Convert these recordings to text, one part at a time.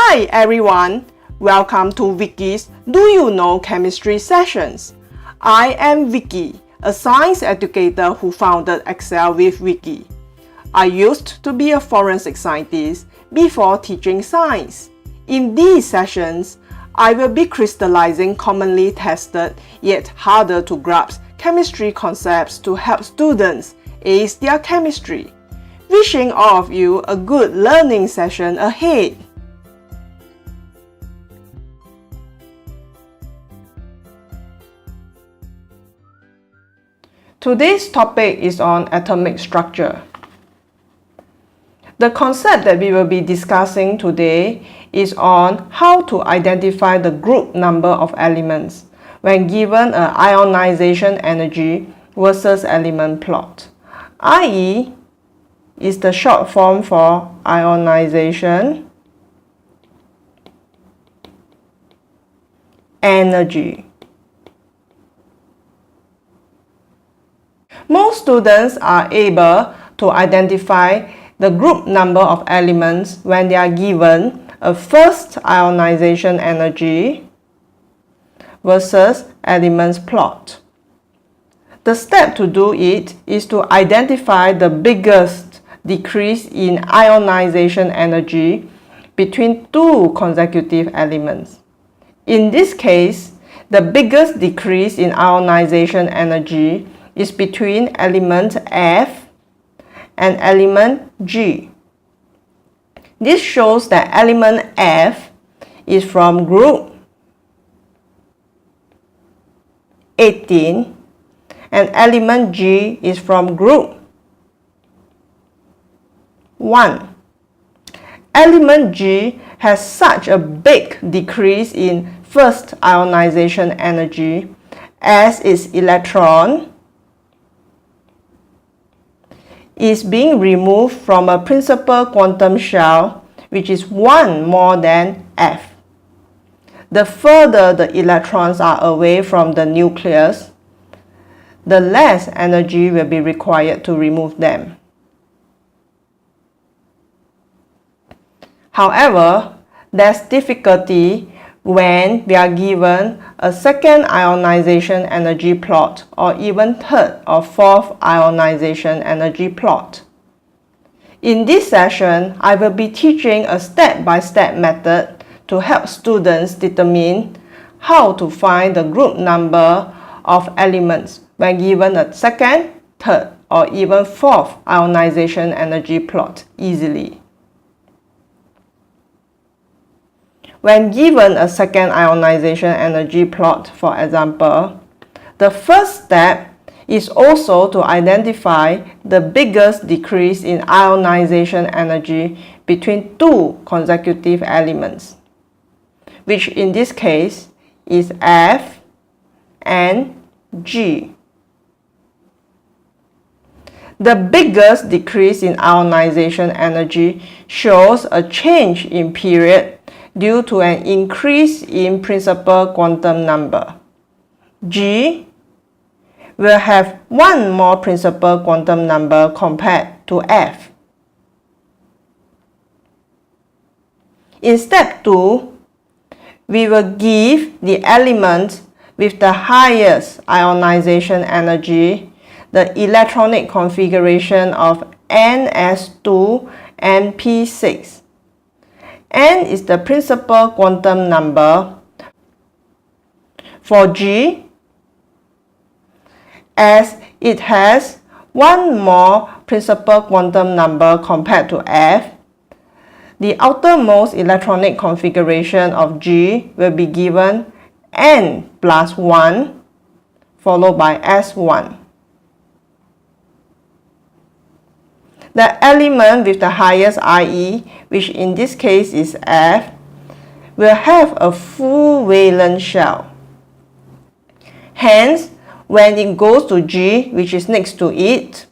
Hi everyone, welcome to Vicky's Do You Know Chemistry sessions. I am Vicky, a science educator who founded Excel with Vicky. I used to be a forensic scientist before teaching science. In these sessions, I will be crystallizing commonly tested yet harder to grasp chemistry concepts to help students ace their chemistry. Wishing all of you a good learning session ahead. Today's topic is on atomic structure. The concept that we will be discussing today is on how to identify the group number of elements when given an ionization energy versus element plot. IE is the short form for ionization energy. Most students are able to identify the group number of elements when they are given a first ionization energy versus elements plot. The step to do it is to identify the biggest decrease in ionization energy between two consecutive elements. In this case, the biggest decrease in ionization energy is between element F and element G. This shows that element F is from group 18 and element G is from group 1. Element G has such a big decrease in first ionization energy as its electron is being removed from a principal quantum shell which is 1 more than F. The further the electrons are away from the nucleus, the less energy will be required to remove them. However, there's difficulty when we are given a second ionization energy plot or even third or fourth ionization energy plot. In this session, I will be teaching a step-by-step method to help students determine how to find the group number of elements when given a second, third, or even fourth ionization energy plot easily. When given a second ionization energy plot, for example, the first step is also to identify the biggest decrease in ionization energy between two consecutive elements, which in this case is F and G. The biggest decrease in ionization energy shows a change in period due to an increase in principal quantum number. G will have one more principal quantum number compared to F. In step 2, we will give the element with the highest ionization energy the electronic configuration of Ns2 and P6. N is the principal quantum number. For G, as it has one more principal quantum number compared to F, the outermost electronic configuration of G will be given N plus 1 followed by S1. The element with the highest IE, which in this case is F, will have a full valence shell. Hence, when it goes to G, which is next to it,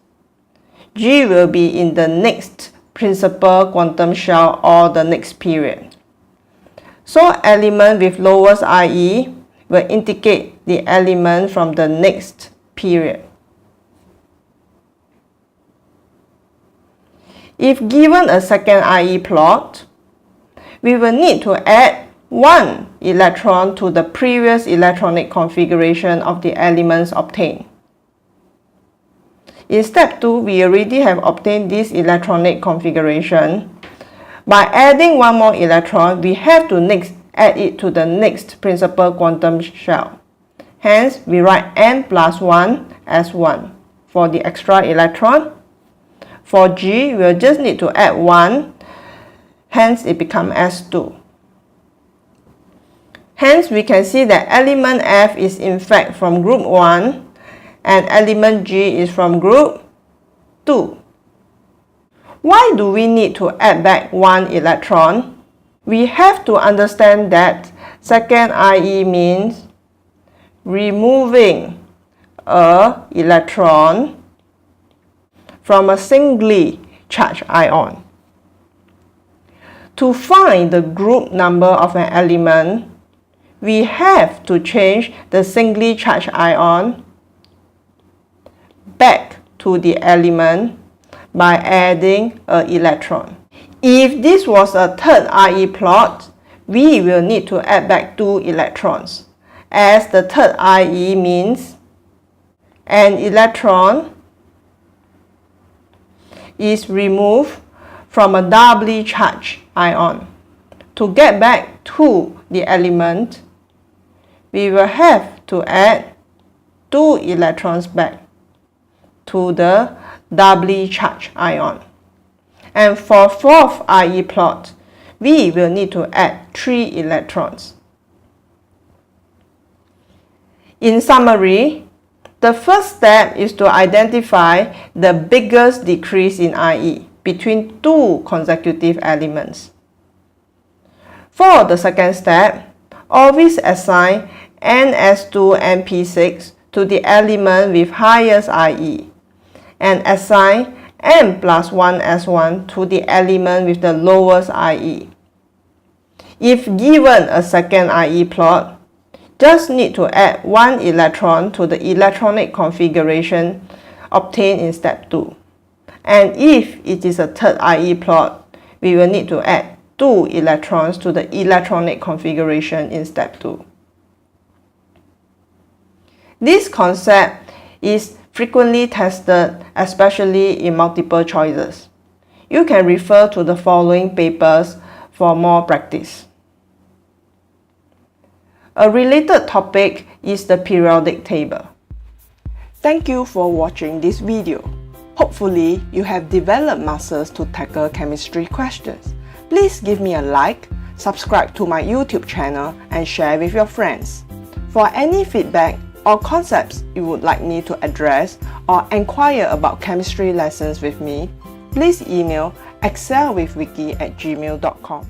G will be in the next principal quantum shell or the next period. So element with lowest IE will indicate the element from the next period. If given a second IE plot, we will need to add 1 electron to the previous electronic configuration of the elements obtained. In step 2, we already have obtained this electronic configuration. By adding 1 more electron, we have to next add it to the next principal quantum shell. Hence, we write n plus 1 as 1 for the extra electron. For G, we'll just need to add 1, hence it becomes S2. Hence, we can see that element F is in fact from group 1 and element G is from group 2. Why do we need to add back 1 electron? We have to understand that second IE means removing an electron from a singly charged ion. To find the group number of an element, we have to change the singly charged ion back to the element by adding an electron. If this was a third IE plot, we will need to add back 2 electrons, as the third IE means an electron is removed from a doubly charged ion. To get back to the element, we will have to add 2 electrons back to the doubly charged ion. And for fourth IE plot, we will need to add 3 electrons. In summary, the first step is to identify the biggest decrease in IE between 2 consecutive elements. For the second step, always assign NS2 and P6 to the element with highest IE and assign n plus 1 S1 to the element with the lowest IE. If given a second IE plot, just need to add 1 electron to the electronic configuration obtained in step 2. And if it is a third IE plot, we will need to add 2 electrons to the electronic configuration in step 2. This concept is frequently tested, especially in multiple choices. You can refer to the following papers for more practice. A related topic is the periodic table. Thank you for watching this video. Hopefully, you have developed muscles to tackle chemistry questions. Please give me a like, subscribe to my YouTube channel, and share with your friends. For any feedback or concepts you would like me to address or inquire about chemistry lessons with me, please email excelwithvicky@gmail.com.